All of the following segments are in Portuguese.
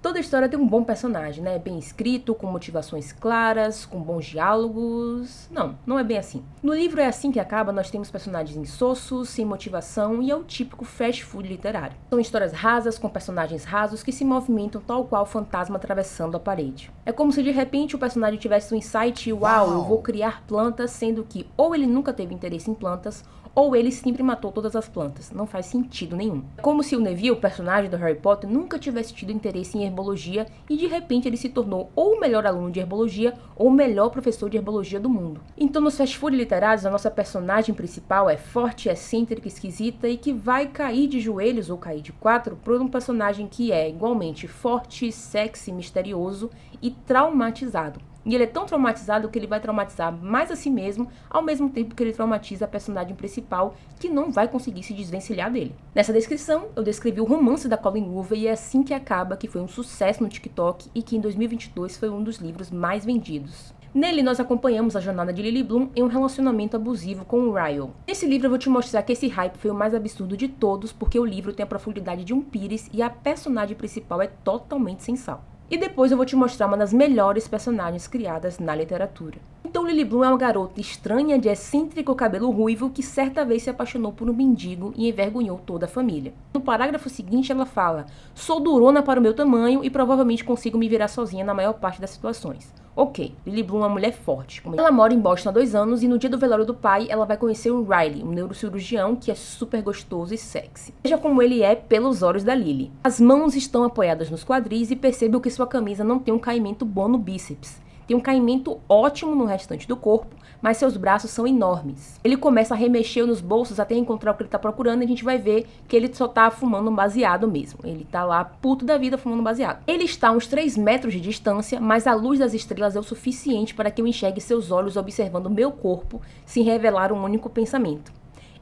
Toda história tem um bom personagem, né? Bem escrito, com motivações claras, com bons diálogos. Não é bem assim. No livro É Assim que Acaba, nós temos personagens insossos, sem motivação e é o típico fast food literário. São histórias rasas, com personagens rasos que se movimentam tal qual o fantasma atravessando a parede. É como se de repente o personagem tivesse um insight, uau, eu vou criar plantas, sendo que ou ele nunca teve interesse em plantas, ou ele sempre matou todas as plantas. Não faz sentido nenhum. É como se o Neville, o personagem do Harry Potter, nunca tivesse tido interesse em herbologia e de repente ele se tornou ou o melhor aluno de herbologia ou o melhor professor de herbologia do mundo. Então nos fast food literários a nossa personagem principal é forte, excêntrica, esquisita e que vai cair de joelhos ou cair de quatro por um personagem que é igualmente forte, sexy, misterioso e traumatizado. E ele é tão traumatizado que ele vai traumatizar mais a si mesmo, ao mesmo tempo que ele traumatiza a personagem principal, que não vai conseguir se desvencilhar dele. Nessa descrição, eu descrevi o romance da Colleen Hoover e É Assim que Acaba, que foi um sucesso no TikTok e que em 2022 foi um dos livros mais vendidos. Nele, nós acompanhamos a jornada de Lily Bloom em um relacionamento abusivo com o Ryle. Nesse livro eu vou te mostrar que esse hype foi o mais absurdo de todos, porque o livro tem a profundidade de um pires e a personagem principal é totalmente sem sal. E depois eu vou te mostrar uma das melhores personagens criadas na literatura. Então Lily Bloom é uma garota estranha de excêntrico cabelo ruivo que certa vez se apaixonou por um mendigo e envergonhou toda a família. No parágrafo seguinte ela fala: sou durona para o meu tamanho e provavelmente consigo me virar sozinha na maior parte das situações. Ok, Lily Bloom é uma mulher forte. Ela mora em Boston há 2 anos e no dia do velório do pai ela vai conhecer o Riley, um neurocirurgião que é super gostoso e sexy. Veja como ele é pelos olhos da Lily. As mãos estão apoiadas nos quadris e perceba que sua camisa não tem um caimento bom no bíceps. Tem um caimento ótimo no restante do corpo, mas seus braços são enormes. Ele começa a remexer nos bolsos até encontrar o que ele tá procurando e a gente vai ver que ele só tá fumando um baseado mesmo. Ele tá lá puto da vida fumando baseado. Ele está a uns 3 metros de distância, mas a luz das estrelas é o suficiente para que eu enxergue seus olhos observando o meu corpo sem revelar um único pensamento.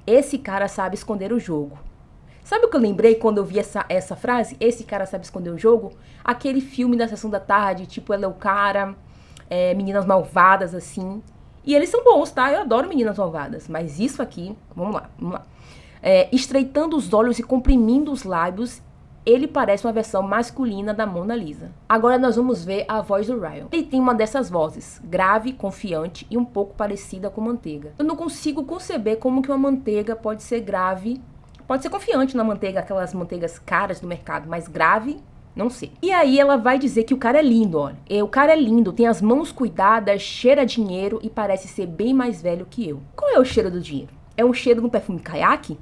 Esse cara sabe esconder o jogo. Sabe o que eu lembrei quando eu vi essa frase? Esse cara sabe esconder o jogo? Aquele filme da Sessão da Tarde, tipo Ela é o Cara... Meninas Malvadas, assim. E eles são bons, tá? Eu adoro Meninas Malvadas. Mas isso aqui, vamos lá. Estreitando os olhos e comprimindo os lábios, ele parece uma versão masculina da Mona Lisa. Agora nós vamos ver a voz do Ryle. Ele tem uma dessas vozes, grave, confiante e um pouco parecida com manteiga. Eu não consigo conceber como que uma manteiga pode ser grave. Pode ser confiante na manteiga, aquelas manteigas caras do mercado, mas grave... não sei. E aí ela vai dizer que o cara é lindo, olha. O cara é lindo, tem as mãos cuidadas, cheira a dinheiro e parece ser bem mais velho que eu. Qual é o cheiro do dinheiro? É um cheiro de um perfume caiaque?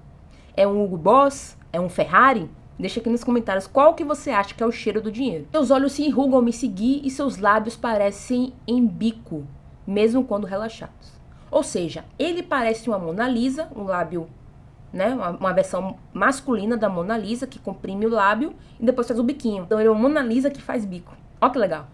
É um Hugo Boss? É um Ferrari? Deixa aqui nos comentários qual que você acha que é o cheiro do dinheiro. Seus olhos se enrugam ao me seguir e seus lábios parecem em bico, mesmo quando relaxados. Ou seja, ele parece uma Mona Lisa, um lábio... né? Uma versão masculina da Mona Lisa, que comprime o lábio e depois faz o biquinho. Então ele é uma Mona Lisa que faz bico. Ó que legal.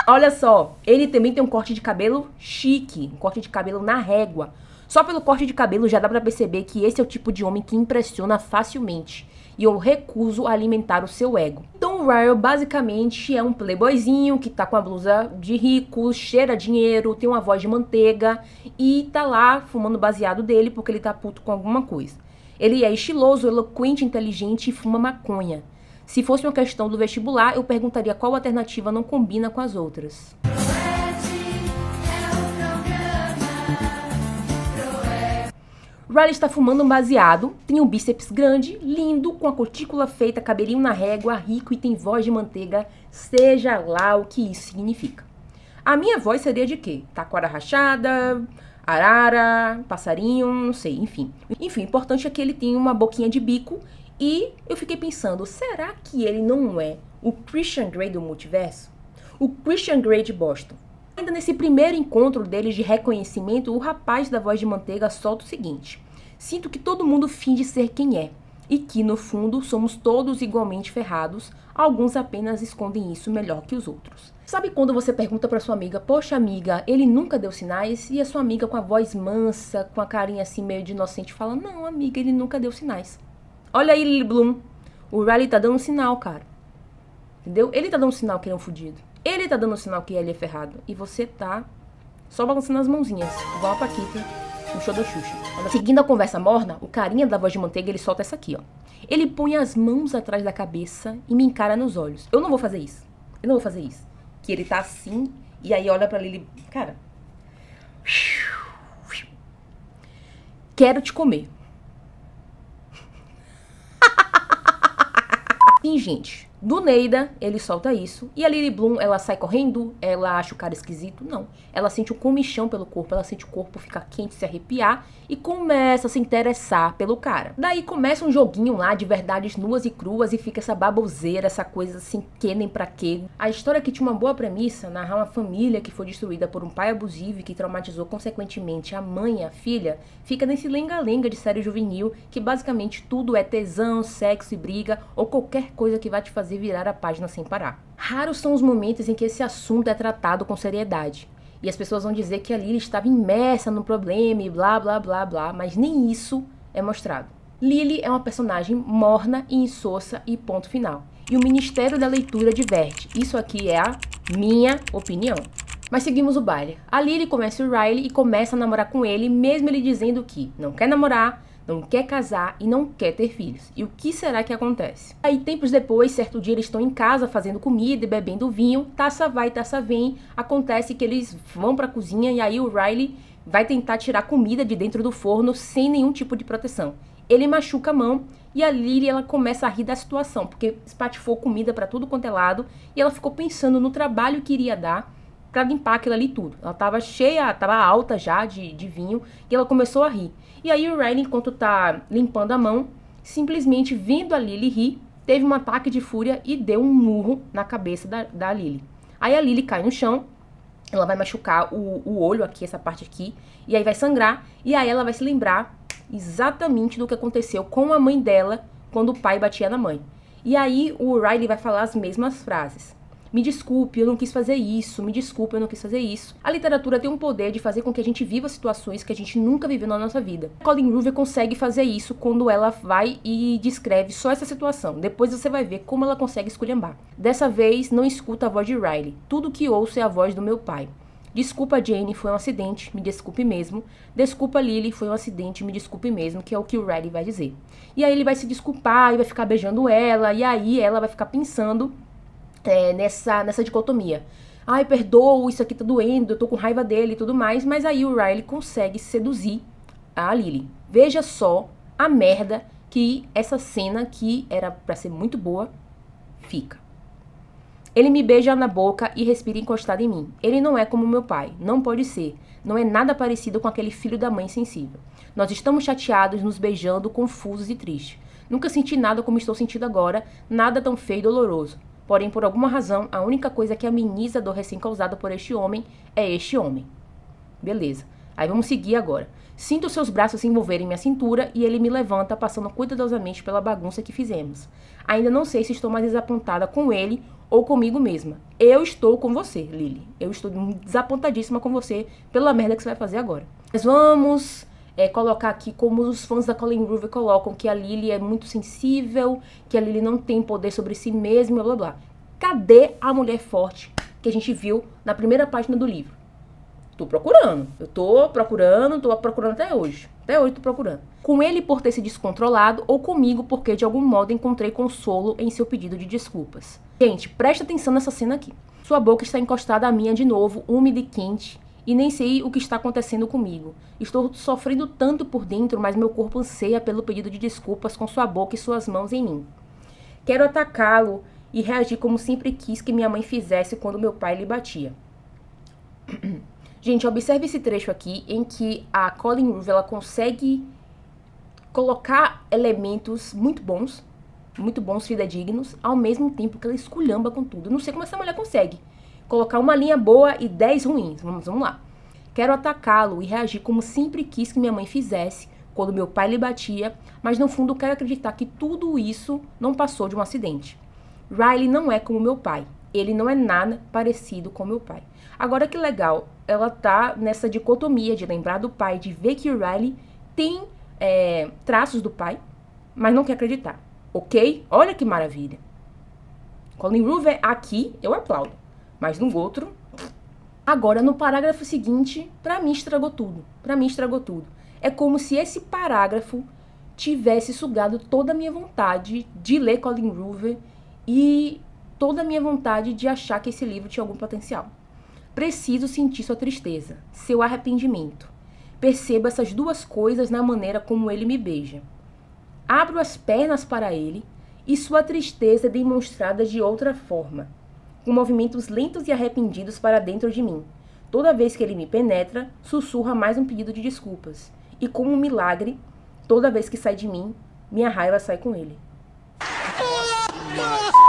Olha só, ele também tem um corte de cabelo chique, um corte de cabelo na régua. Só pelo corte de cabelo já dá pra perceber que esse é o tipo de homem que impressiona facilmente. E eu recuso a alimentar o seu ego. Então o Ryle basicamente é um playboyzinho que tá com a blusa de rico, cheira dinheiro, tem uma voz de manteiga e tá lá fumando baseado dele porque ele tá puto com alguma coisa. Ele é estiloso, eloquente, inteligente e fuma maconha. Se fosse uma questão do vestibular, eu perguntaria qual alternativa não combina com as outras. Riley está fumando um baseado, tem um bíceps grande, lindo, com a cutícula feita, cabelinho na régua, rico e tem voz de manteiga, seja lá o que isso significa. A minha voz seria de quê? Taquara rachada, arara, passarinho, não sei, enfim. Enfim, o importante é que ele tem uma boquinha de bico e eu fiquei pensando, será que ele não é o Christian Grey do multiverso? O Christian Grey de Boston. Ainda nesse primeiro encontro deles de reconhecimento, o rapaz da voz de manteiga solta o seguinte: sinto que todo mundo finge ser quem é, e que, no fundo, somos todos igualmente ferrados, alguns apenas escondem isso melhor que os outros. Sabe quando você pergunta pra sua amiga, poxa amiga, ele nunca deu sinais? E a sua amiga com a voz mansa, com a carinha assim meio de inocente, fala, não amiga, ele nunca deu sinais. Olha aí, Lily Bloom, o Riley tá dando um sinal, cara. Entendeu? Ele tá dando um sinal que ele é um fudido. Ele tá dando um sinal que ele é ferrado. E você tá só balançando as mãozinhas, igual a Paquita no show da Xuxa. Seguindo a conversa morna, o carinha da voz de manteiga, ele solta essa aqui, ó. Ele põe as mãos atrás da cabeça e me encara nos olhos. Eu não vou fazer isso. Eu não vou fazer isso. Que ele tá assim, e aí olha pra Lily. Cara. Quero te comer. Sim, gente. Do Neida, ele solta isso. E a Lily Bloom, ela sai correndo? Ela acha o cara esquisito? Não. Ela sente um comichão pelo corpo, ela sente o corpo ficar quente, se arrepiar e começa a se interessar pelo cara. Daí começa um joguinho lá de verdades nuas e cruas e fica essa baboseira, essa coisa assim, que nem pra quê. A história que tinha uma boa premissa, narrar uma família que foi destruída por um pai abusivo e que traumatizou consequentemente a mãe e a filha, fica nesse lenga-lenga de série juvenil que basicamente tudo é tesão, sexo e briga ou qualquer coisa que vai te fazer virar a página sem parar. Raros são os momentos em que esse assunto é tratado com seriedade. E as pessoas vão dizer que a Lily estava imersa no problema e blá blá blá blá, mas nem isso é mostrado. Lily é uma personagem morna e insossa e ponto final. E o Ministério da Leitura diverte. Isso aqui é a minha opinião. Mas seguimos o baile. A Lily conhece o Riley e começa a namorar com ele, mesmo ele dizendo que não quer namorar, não quer casar e não quer ter filhos. E o que será que acontece? Aí, tempos depois, certo dia eles estão em casa fazendo comida e bebendo vinho, taça vai, taça vem, acontece que eles vão pra cozinha e aí o Riley vai tentar tirar comida de dentro do forno sem nenhum tipo de proteção. Ele machuca a mão e a Lily, ela começa a rir da situação, porque espatifou comida pra tudo quanto é lado e ela ficou pensando no trabalho que iria dar pra limpar aquilo ali tudo. Ela tava cheia, tava alta já de vinho e ela começou a rir. E aí o Riley, enquanto tá limpando a mão, simplesmente vendo a Lily rir, teve um ataque de fúria e deu um murro na cabeça da Lily. Aí a Lily cai no chão, ela vai machucar o olho aqui, essa parte aqui, e aí vai sangrar, e aí ela vai se lembrar exatamente do que aconteceu com a mãe dela quando o pai batia na mãe. E aí o Riley vai falar as mesmas frases. Me desculpe, eu não quis fazer isso. Me desculpe, eu não quis fazer isso. A literatura tem um poder de fazer com que a gente viva situações que a gente nunca viveu na nossa vida. Colleen Hoover consegue fazer isso quando ela vai e descreve só essa situação. Depois você vai ver como ela consegue esculhambar. Dessa vez, não escuta a voz de Riley. Tudo que ouço é a voz do meu pai. Desculpa, Jane, foi um acidente, me desculpe mesmo. Desculpa, Lily, foi um acidente, me desculpe mesmo, que é o que o Riley vai dizer. E aí ele vai se desculpar e vai ficar beijando ela, e aí ela vai ficar pensando nessa dicotomia. Ai, perdoa, isso aqui tá doendo, eu tô com raiva dele e tudo mais, mas aí o Riley consegue seduzir a Lily. Veja só a merda que essa cena, que era pra ser muito boa, fica. Ele me beija na boca e respira encostado em mim. Ele não é como meu pai, não pode ser. Não é nada parecido com aquele filho da mãe sensível. Nós estamos chateados, nos beijando, confusos e tristes. Nunca senti nada como estou sentindo agora, nada tão feio e doloroso. Porém, por alguma razão, a única coisa que ameniza a dor recém-causada por este homem é este homem. Beleza. Aí vamos seguir agora. Sinto seus braços se envolverem em minha cintura e ele me levanta, passando cuidadosamente pela bagunça que fizemos. Ainda não sei se estou mais desapontada com ele ou comigo mesma. Eu estou com você, Lily. Eu estou desapontadíssima com você pela merda que você vai fazer agora. Mas vamos colocar aqui como os fãs da Colleen Hoover colocam, que a Lily é muito sensível, que a Lily não tem poder sobre si mesma, blá blá blá. Cadê a mulher forte que a gente viu na primeira página do livro? Tô procurando. Eu tô procurando até hoje. Até hoje tô procurando. Com ele por ter se descontrolado ou comigo porque de algum modo encontrei consolo em seu pedido de desculpas. Gente, presta atenção nessa cena aqui. Sua boca está encostada à minha de novo, úmida e quente, e nem sei o que está acontecendo comigo. Estou sofrendo tanto por dentro, mas meu corpo anseia pelo pedido de desculpas com sua boca e suas mãos em mim. Quero atacá-lo e reagir como sempre quis que minha mãe fizesse quando meu pai lhe batia. Gente, observe esse trecho aqui em que a Colleen Hoover ela consegue colocar elementos muito bons, fidedignos, ao mesmo tempo que ela esculhamba com tudo. Eu não sei como essa mulher consegue colocar uma linha boa e 10 ruins. Vamos lá. Quero atacá-lo e reagir como sempre quis que minha mãe fizesse quando meu pai lhe batia, mas no fundo quero acreditar que tudo isso não passou de um acidente. Riley não é como meu pai. Ele não é nada parecido com meu pai. Agora que legal, ela tá nessa dicotomia de lembrar do pai, de ver que o Riley tem traços do pai, mas não quer acreditar. Ok? Olha que maravilha. Colleen Hoover aqui, eu aplaudo. Mas no outro... Agora, no parágrafo seguinte, pra mim estragou tudo. É como se esse parágrafo tivesse sugado toda a minha vontade de ler Colin Hoover e toda a minha vontade de achar que esse livro tinha algum potencial. Preciso sentir sua tristeza, seu arrependimento. Percebo essas duas coisas na maneira como ele me beija. Abro as pernas para ele e sua tristeza é demonstrada de outra forma, com movimentos lentos e arrependidos para dentro de mim. Toda vez que ele me penetra, sussurra mais um pedido de desculpas. E como um milagre, toda vez que sai de mim, minha raiva sai com ele.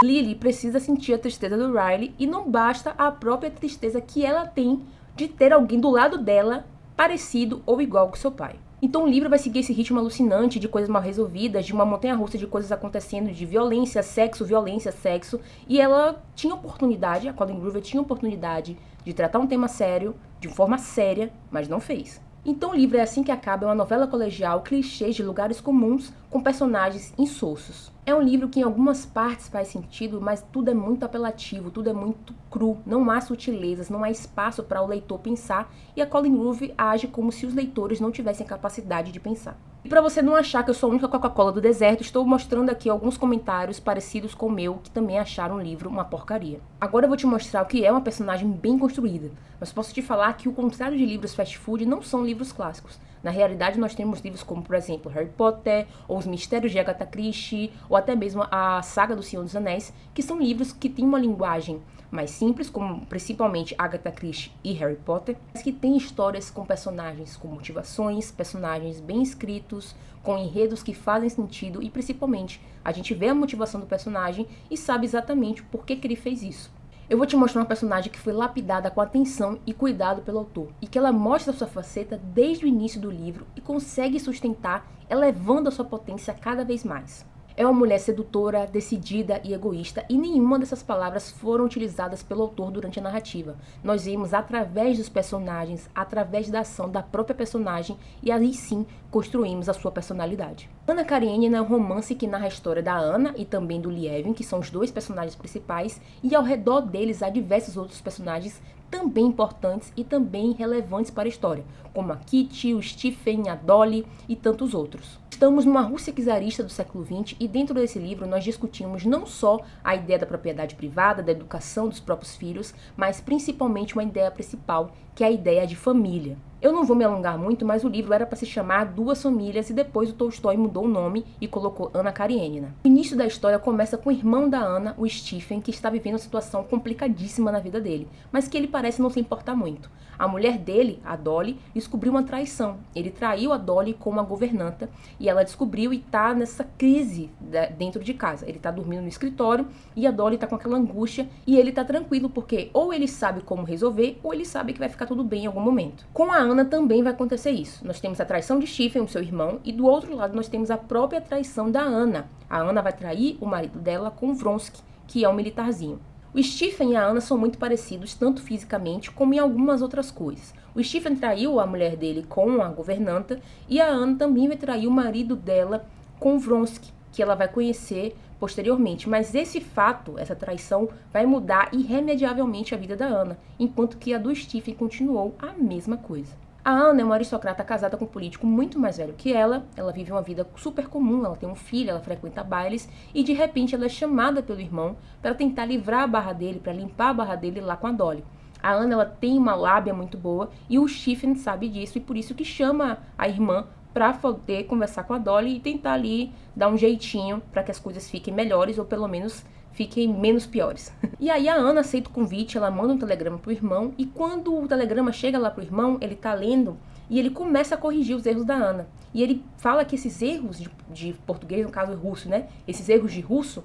Lily precisa sentir a tristeza do Riley e não basta a própria tristeza que ela tem de ter alguém do lado dela parecido ou igual com seu pai. Então o livro vai seguir esse ritmo alucinante de coisas mal resolvidas, de uma montanha-russa de coisas acontecendo, de violência, sexo, e ela tinha oportunidade, a Colin Hoover tinha oportunidade de tratar um tema sério, de forma séria, mas não fez. Então o livro É Assim Que Acaba é uma novela colegial, clichês de lugares comuns, com personagens insossos. É um livro que em algumas partes faz sentido, mas tudo é muito apelativo, tudo é muito cru, não há sutilezas, não há espaço para o leitor pensar, e a Colin Hoover age como se os leitores não tivessem capacidade de pensar. E para você não achar que eu sou a única Coca-Cola do deserto, estou mostrando aqui alguns comentários parecidos com o meu, que também acharam o livro uma porcaria. Agora eu vou te mostrar o que é uma personagem bem construída, mas posso te falar que o contrário de livros fast food não são livros clássicos. Na realidade, nós temos livros como, por exemplo, Harry Potter, ou Os Mistérios de Agatha Christie, ou até mesmo a Saga do Senhor dos Anéis, que são livros que têm uma linguagem mais simples, como principalmente Agatha Christie e Harry Potter, mas que têm histórias com personagens com motivações, personagens bem escritos, com enredos que fazem sentido e, principalmente, a gente vê a motivação do personagem e sabe exatamente por que ele fez isso. Eu vou te mostrar uma personagem que foi lapidada com atenção e cuidado pelo autor, e que ela mostra sua faceta desde o início do livro e consegue sustentar, elevando a sua potência cada vez mais. É uma mulher sedutora, decidida e egoísta, e nenhuma dessas palavras foram utilizadas pelo autor durante a narrativa. Nós vemos através dos personagens, através da ação da própria personagem, e ali sim construímos a sua personalidade. Anna Karenina é um romance que narra a história da Anna e também do Lievin, que são os dois personagens principais, e ao redor deles há diversos outros personagens também importantes e também relevantes para a história, como a Kitty, o Stephen, a Dolly e tantos outros. Estamos numa Rússia czarista do século XX e dentro desse livro nós discutimos não só a ideia da propriedade privada, da educação dos próprios filhos, mas principalmente uma ideia principal, que é a ideia de família. Eu não vou me alongar muito, mas o livro era para se chamar Duas Famílias e depois o Tolstói mudou o nome e colocou Anna Karenina. O início da história começa com o irmão da Anna, o Stephen, que está vivendo uma situação complicadíssima na vida dele, mas que ele parece não se importar muito. A mulher dele, a Dolly, descobriu uma traição. Ele traiu a Dolly com uma governanta e ela descobriu e tá nessa crise dentro de casa. Ele tá dormindo no escritório e a Dolly tá com aquela angústia e ele tá tranquilo porque ou ele sabe como resolver ou ele sabe que vai ficar tudo bem em algum momento. Com a Anna também vai acontecer isso. Nós temos a traição de Stephen, o seu irmão, e do outro lado nós temos a própria traição da Anna. A Anna vai trair o marido dela com Vronsky, que é um militarzinho. O Stephen e a Anna são muito parecidos, tanto fisicamente como em algumas outras coisas. O Stephen traiu a mulher dele com a governanta e a Anna também vai trair o marido dela com Vronsky, que ela vai conhecer posteriormente. Mas esse fato, essa traição, vai mudar irremediavelmente a vida da Anna, enquanto que a do Stephen continuou a mesma coisa. A Anna é uma aristocrata casada com um político muito mais velho que ela vive uma vida super comum, ela tem um filho, ela frequenta bailes e de repente ela é chamada pelo irmão para tentar livrar a barra dele, para limpar a barra dele lá com a Dolly. A Anna ela tem uma lábia muito boa e o Stephen sabe disso e por isso que chama a irmã para poder conversar com a Dolly e tentar ali dar um jeitinho para que as coisas fiquem melhores ou pelo menos fiquem menos piores. E aí a Anna aceita o convite, ela manda um telegrama pro irmão e quando o telegrama chega lá pro irmão, ele tá lendo e ele começa a corrigir os erros da Anna. E ele fala que esses erros de português, no caso russo, né? Esses erros de russo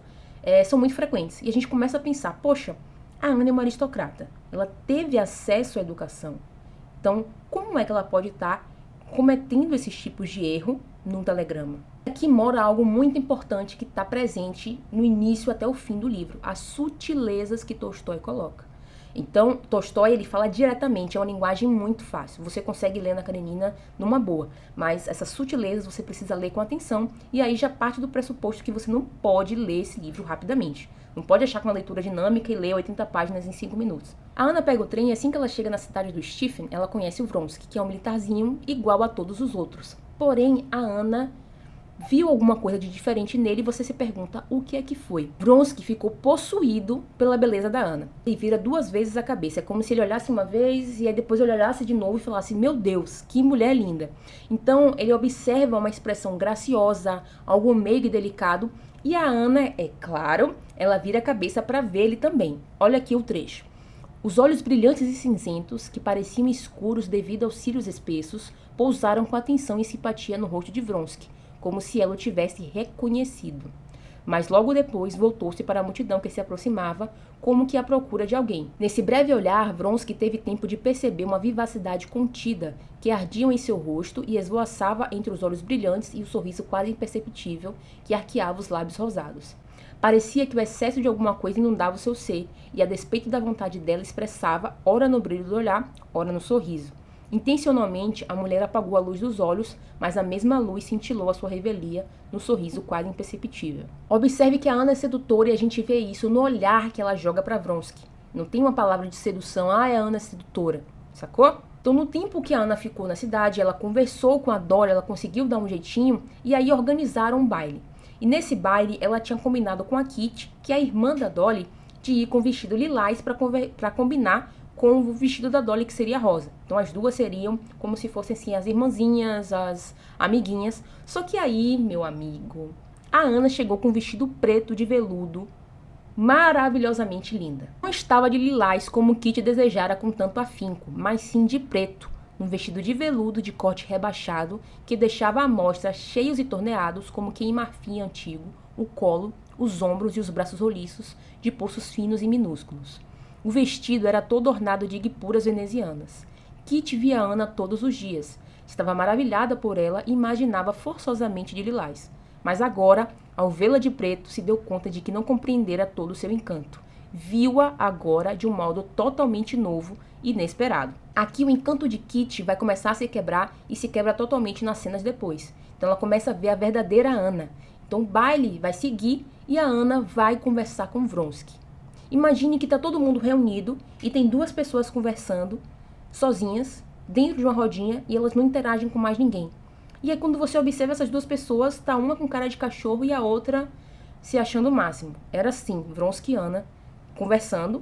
são muito frequentes. E a gente começa a pensar, poxa, a Anna é uma aristocrata, ela teve acesso à educação. Então, como é que ela pode estar cometendo esses tipos de erro num telegrama? Aqui mora algo muito importante que está presente no início até o fim do livro, as sutilezas que Tolstói coloca. Então, Tolstói ele fala diretamente, é uma linguagem muito fácil, você consegue ler Anna Karenina numa boa, mas essas sutilezas você precisa ler com atenção, e aí já parte do pressuposto que você não pode ler esse livro rapidamente. Não pode achar que uma leitura dinâmica e ler 80 páginas em 5 minutos. A Anna pega o trem e assim que ela chega na cidade do Stephen, ela conhece o Vronsky, que é um militarzinho igual a todos os outros. Porém, a Anna viu alguma coisa de diferente nele e você se pergunta o que é que foi. Vronsky ficou possuído pela beleza da Ana. Ele vira 2 vezes a cabeça. É como se ele olhasse uma vez e aí depois ele olhasse de novo e falasse: meu Deus, que mulher linda. Então ele observa uma expressão graciosa, algo meigo e delicado. E a Ana, é claro, ela vira a cabeça para ver ele também. Olha aqui o trecho. Os olhos brilhantes e cinzentos, que pareciam escuros devido aos cílios espessos, pousaram com atenção e simpatia no rosto de Vronsky, como se ela o tivesse reconhecido. Mas logo depois voltou-se para a multidão que se aproximava, como que à procura de alguém. Nesse breve olhar, Vronsky teve tempo de perceber uma vivacidade contida, que ardiam em seu rosto e esvoaçava entre os olhos brilhantes e o sorriso quase imperceptível que arqueava os lábios rosados. Parecia que o excesso de alguma coisa inundava o seu ser, e a despeito da vontade dela expressava, ora no brilho do olhar, ora no sorriso. Intencionalmente, a mulher apagou a luz dos olhos, mas a mesma luz cintilou a sua revelia no sorriso quase imperceptível. Observe que a Ana é sedutora e a gente vê isso no olhar que ela joga para Vronsky. Não tem uma palavra de sedução, a Ana é sedutora, sacou? Então, no tempo que a Ana ficou na cidade, ela conversou com a Dolly, ela conseguiu dar um jeitinho, e aí organizaram um baile. E nesse baile, ela tinha combinado com a Kitty, que é a irmã da Dolly, de ir com o vestido lilás para combinar com o vestido da Dolly, que seria rosa. Então as duas seriam como se fossem assim as irmãzinhas, as amiguinhas. Só que aí, meu amigo, a Ana chegou com um vestido preto de veludo, maravilhosamente linda. Não estava de lilás como Kitty desejara com tanto afinco, mas sim de preto, um vestido de veludo de corte rebaixado que deixava à mostra, cheios e torneados, como que em marfim antigo, o colo, os ombros e os braços roliços, de pulsos finos e minúsculos. O vestido era todo ornado de guipuras venezianas. Kitty via Ana todos os dias. Estava maravilhada por ela e imaginava forçosamente de lilás. Mas agora, ao vê-la de preto, se deu conta de que não compreendera todo o seu encanto. Viu-a agora de um modo totalmente novo e inesperado. Aqui o encanto de Kitty vai começar a se quebrar e se quebra totalmente nas cenas depois. Então ela começa a ver a verdadeira Ana. Então o baile vai seguir e a Ana vai conversar com Vronsky. Imagine que está todo mundo reunido e tem 2 pessoas conversando, sozinhas, dentro de uma rodinha, e elas não interagem com mais ninguém. E aí quando você observa essas 2 pessoas, tá uma com cara de cachorro e a outra se achando o máximo. Era assim, Vronsky e Ana conversando,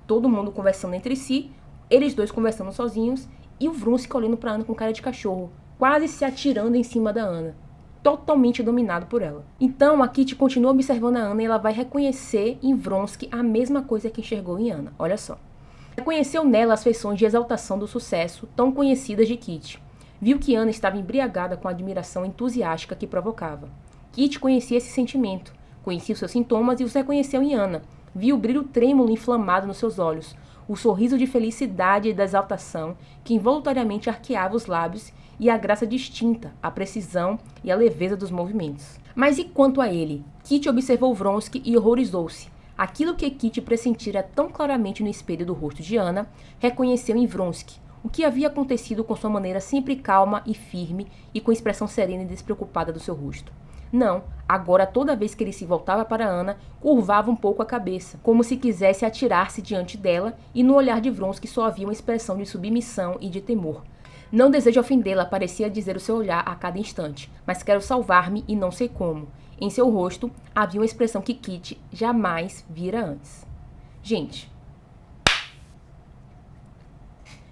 todo mundo conversando entre si, eles 2 conversando sozinhos, e o Vronsky olhando para Ana com cara de cachorro, quase se atirando em cima da Ana, totalmente dominado por ela. Então a Kitty continua observando a Ana e ela vai reconhecer em Vronsky a mesma coisa que enxergou em Ana. Olha só. Reconheceu nela as feições de exaltação do sucesso tão conhecidas de Kitty. Viu que Ana estava embriagada com a admiração entusiástica que provocava. Kitty conhecia esse sentimento, conhecia os seus sintomas e os reconheceu em Ana. Viu o brilho trêmulo inflamado nos seus olhos, o sorriso de felicidade e da exaltação que involuntariamente arqueava os lábios e a graça distinta, a precisão e a leveza dos movimentos. Mas e quanto a ele? Kitty observou Vronsky e horrorizou-se. Aquilo que Kitty pressentira tão claramente no espelho do rosto de Ana, reconheceu em Vronsky. O que havia acontecido com sua maneira sempre calma e firme e com a expressão serena e despreocupada do seu rosto. Não, agora toda vez que ele se voltava para Ana, curvava um pouco a cabeça, como se quisesse atirar-se diante dela, e no olhar de Vronsky só havia uma expressão de submissão e de temor. Não desejo ofendê-la, parecia dizer o seu olhar a cada instante, mas quero salvar-me e não sei como. Em seu rosto havia uma expressão que Kitty jamais vira antes.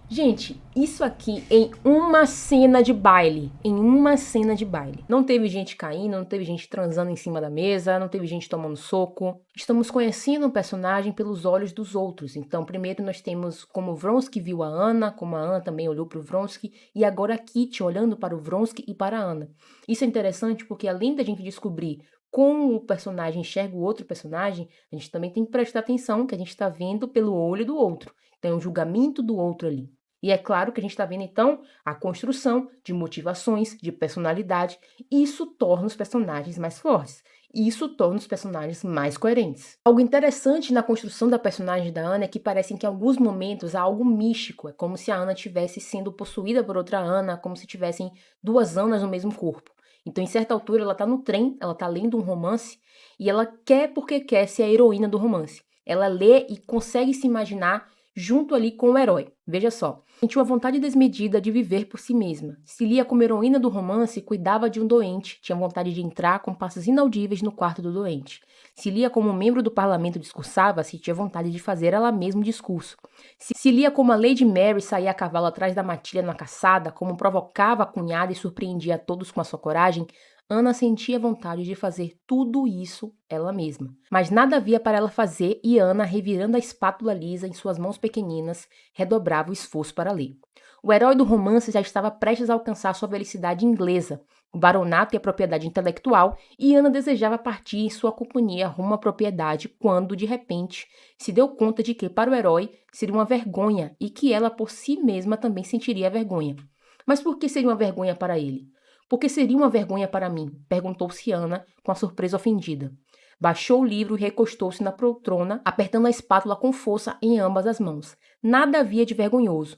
Gente, isso aqui em uma cena de baile. Em uma cena de baile. Não teve gente caindo, não teve gente transando em cima da mesa, não teve gente tomando soco. Estamos conhecendo o personagem pelos olhos dos outros. Então, primeiro nós temos como Vronsky viu a Ana, como a Ana também olhou para o Vronsky, e agora a Kitty olhando para o Vronsky e para a Ana. Isso é interessante porque além da gente descobrir como o personagem enxerga o outro personagem, a gente também tem que prestar atenção que a gente está vendo pelo olho do outro. Então, é o julgamento do outro ali. E é claro que a gente está vendo, então, a construção de motivações, de personalidade. Isso torna os personagens mais fortes. Isso torna os personagens mais coerentes. Algo interessante na construção da personagem da Ana é que parece que em alguns momentos há algo místico. É como se a Ana estivesse sendo possuída por outra Ana, como se tivessem 2 Anas no mesmo corpo. Então, em certa altura, ela está no trem, ela está lendo um romance, e ela quer porque quer ser a heroína do romance. Ela lê e consegue se imaginar junto ali com o herói. Veja só, sentiu a vontade desmedida de viver por si mesma. Se lia como heroína do romance, cuidava de um doente, tinha vontade de entrar com passos inaudíveis no quarto do doente. Se lia como um membro do parlamento discursava, se tinha vontade de fazer ela mesma um discurso. Se lia como a Lady Mary saía a cavalo atrás da matilha na caçada, como provocava a cunhada e surpreendia a todos com a sua coragem, Ana sentia vontade de fazer tudo isso ela mesma. Mas nada havia para ela fazer e Ana, revirando a espátula lisa em suas mãos pequeninas, redobrava o esforço para ler. O herói do romance já estava prestes a alcançar sua felicidade inglesa, o baronato e a propriedade intelectual, e Ana desejava partir em sua companhia rumo à propriedade quando, de repente, se deu conta de que, para o herói, seria uma vergonha e que ela por si mesma também sentiria vergonha. Mas por que seria uma vergonha para ele? Por que seria uma vergonha para mim? Perguntou-se Ana, com a surpresa ofendida. Baixou o livro e recostou-se na poltrona, apertando a espátula com força em ambas as mãos. Nada havia de vergonhoso.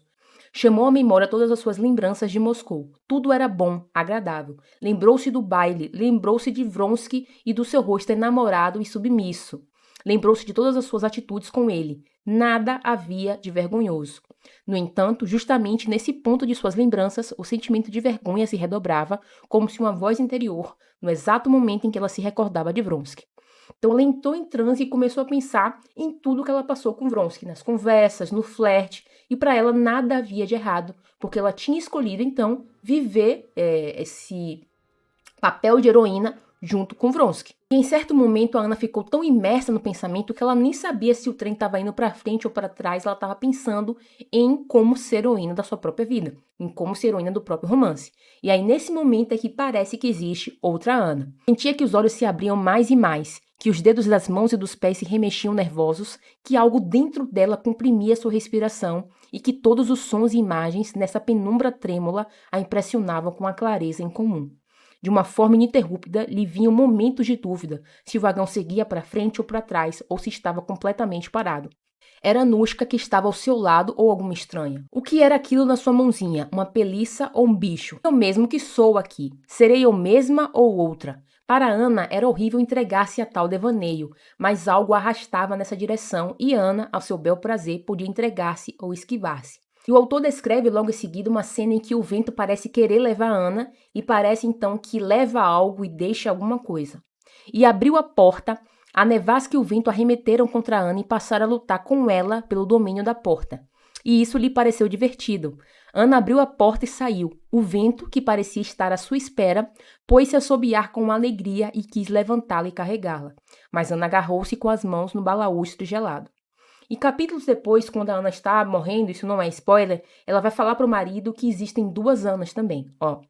Chamou à memória todas as suas lembranças de Moscou. Tudo era bom, agradável. Lembrou-se do baile, lembrou-se de Vronsky e do seu rosto enamorado e submisso. Lembrou-se de todas as suas atitudes com ele. Nada havia de vergonhoso. No entanto, justamente nesse ponto de suas lembranças, o sentimento de vergonha se redobrava, como se uma voz interior, no exato momento em que ela se recordava de Vronsky. Então ela entrou em transe e começou a pensar em tudo que ela passou com Vronsky, nas conversas, no flerte, e para ela nada havia de errado, porque ela tinha escolhido então viver esse papel de heroína junto com Vronsky. E em certo momento a Ana ficou tão imersa no pensamento que ela nem sabia se o trem estava indo para frente ou para trás, ela estava pensando em como ser heroína da sua própria vida, em como ser heroína do próprio romance. E aí nesse momento é que parece que existe outra Ana. Sentia que os olhos se abriam mais e mais, que os dedos das mãos e dos pés se remexiam nervosos, que algo dentro dela comprimia sua respiração e que todos os sons e imagens nessa penumbra trêmula a impressionavam com a clareza incomum. De uma forma ininterrupta, lhe vinham momentos de dúvida se o vagão seguia para frente ou para trás, ou se estava completamente parado. Era Anushka que estava ao seu lado ou alguma estranha? O que era aquilo na sua mãozinha? Uma peliça ou um bicho? Eu mesmo que sou aqui. Serei eu mesma ou outra? Para Ana, era horrível entregar-se a tal devaneio, mas algo a arrastava nessa direção e Ana, ao seu bel prazer, podia entregar-se ou esquivar-se. E o autor descreve logo em seguida uma cena em que o vento parece querer levar Ana e parece então que leva algo e deixa alguma coisa. E abriu a porta, a nevasca e o vento arremeteram contra Ana e passaram a lutar com ela pelo domínio da porta. E isso lhe pareceu divertido. Ana abriu a porta e saiu. O vento, que parecia estar à sua espera, pôs-se a assobiar com alegria e quis levantá-la e carregá-la. Mas Ana agarrou-se com as mãos no balaústre gelado. E capítulos depois, quando a Ana está morrendo, isso não é spoiler, ela vai falar para o marido que existem duas Anas também. Ó,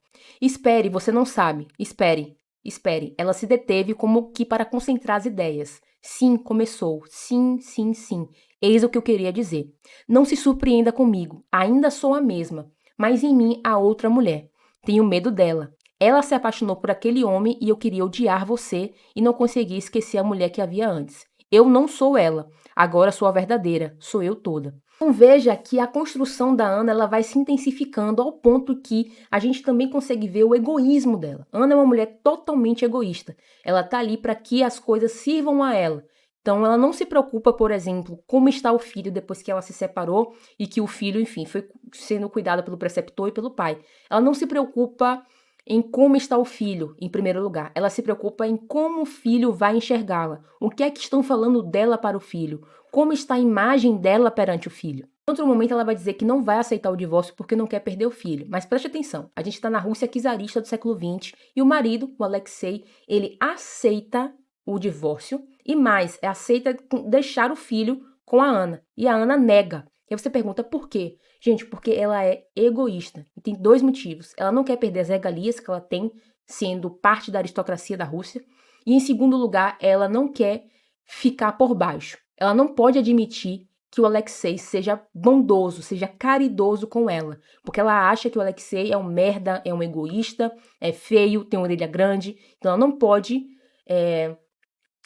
espere, você não sabe. Espere, espere. Ela se deteve como que para concentrar as ideias. Sim, começou. Sim, sim, sim. Eis o que eu queria dizer. Não se surpreenda comigo. Ainda sou a mesma, mas em mim há outra mulher. Tenho medo dela. Ela se apaixonou por aquele homem e eu queria odiar você e não conseguia esquecer a mulher que havia antes. Eu não sou ela. Agora sou a verdadeira. Sou eu toda. Então veja que a construção da Ana ela vai se intensificando ao ponto que a gente também consegue ver o egoísmo dela. Ana é uma mulher totalmente egoísta. Ela tá ali para que as coisas sirvam a ela. Então ela não se preocupa, por exemplo, como está o filho depois que ela se separou e que o filho, enfim, foi sendo cuidado pelo preceptor e pelo pai. Ela não se preocupa em como está o filho, em primeiro lugar. Ela se preocupa em como o filho vai enxergá-la. O que é que estão falando dela para o filho? Como está a imagem dela perante o filho? Em outro momento ela vai dizer que não vai aceitar o divórcio porque não quer perder o filho. Mas preste atenção, a gente está na Rússia czarista do século XX e o marido, o Alexei, ele aceita o divórcio e mais, aceita deixar o filho com a Ana. E a Ana nega. E aí você pergunta por quê? Gente, porque ela é egoísta. E tem dois motivos. Ela não quer perder as regalias que ela tem, sendo parte da aristocracia da Rússia. E em segundo lugar, ela não quer ficar por baixo. Ela não pode admitir que o Alexei seja bondoso, seja caridoso com ela. Porque ela acha que o Alexei é um merda, é um egoísta, é feio, tem uma orelha grande. Então ela não pode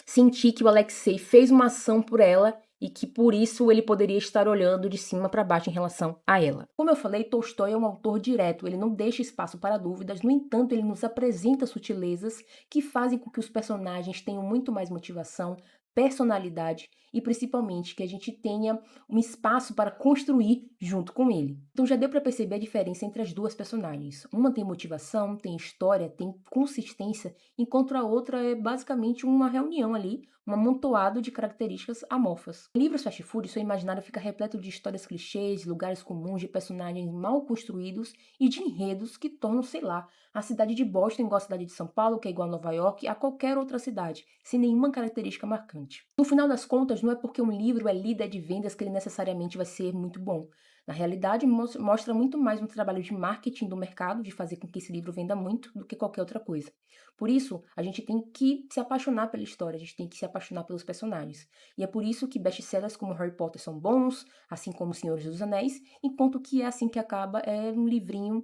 sentir que o Alexei fez uma ação por ela e que por isso ele poderia estar olhando de cima para baixo em relação a ela. Como eu falei, Tolstói é um autor direto, ele não deixa espaço para dúvidas, no entanto, ele nos apresenta sutilezas que fazem com que os personagens tenham muito mais motivação, personalidade e principalmente que a gente tenha um espaço para construir junto com ele. Então já deu para perceber a diferença entre as duas personagens. Uma tem motivação, tem história, tem consistência, enquanto a outra é basicamente uma reunião ali, um amontoado de características amorfas. Em livros fast food, seu imaginário fica repleto de histórias clichês, lugares comuns, de personagens mal construídos e de enredos que tornam, sei lá, a cidade de Boston igual a cidade de São Paulo, que é igual a Nova York, a qualquer outra cidade, sem nenhuma característica marcante. No final das contas, não é porque um livro é líder de vendas que ele necessariamente vai ser muito bom. Na realidade, mostra muito mais um trabalho de marketing do mercado, de fazer com que esse livro venda muito, do que qualquer outra coisa. Por isso, a gente tem que se apaixonar pela história, a gente tem que se apaixonar pelos personagens. E é por isso que best-sellers como Harry Potter são bons, assim como Senhores dos Anéis, enquanto que É Assim que Acaba é um livrinho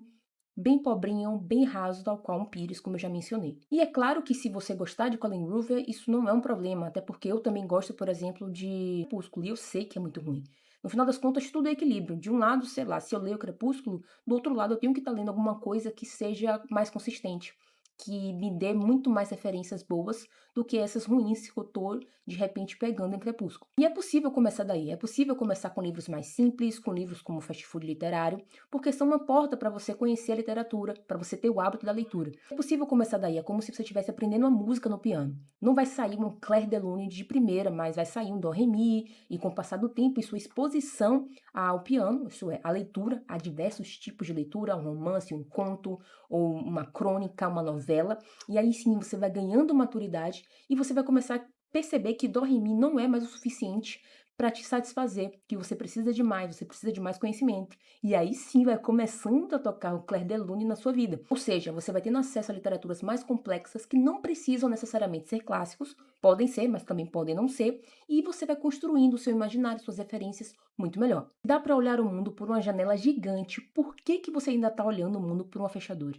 bem pobrinho, bem raso, tal qual um Pires, como eu já mencionei. E é claro que se você gostar de Colin Hoover, isso não é um problema, até porque eu também gosto, por exemplo, de Crepúsculo, e eu sei que é muito ruim. No final das contas, tudo é equilíbrio. De um lado, sei lá, se eu leio Crepúsculo, do outro lado eu tenho que estar lendo alguma coisa que seja mais consistente, que me dê muito mais referências boas do que essas ruins que eu tô, de repente, pegando em Crepúsculo. E é possível começar daí, é possível começar com livros mais simples, com livros como Fast Food Literário, porque são uma porta para você conhecer a literatura, para você ter o hábito da leitura. É possível começar daí, é como se você estivesse aprendendo uma música no piano. Não vai sair um Clair de Lune de primeira, mas vai sair um Dó Ré Mi, e com o passar do tempo e sua exposição ao piano, isso é, a leitura, a diversos tipos de leitura, um romance, um conto, ou uma crônica, uma novela, e aí sim você vai ganhando maturidade e você vai começar a perceber que Dó Ré Mi não é mais o suficiente para te satisfazer, que você precisa de mais, você precisa de mais conhecimento. E aí sim vai começando a tocar o Clair de Lune na sua vida. Ou seja, você vai tendo acesso a literaturas mais complexas que não precisam necessariamente ser clássicos, podem ser, mas também podem não ser, e você vai construindo o seu imaginário, suas referências muito melhor. Dá para olhar o mundo por uma janela gigante, por que que você ainda está olhando o mundo por uma fechadura?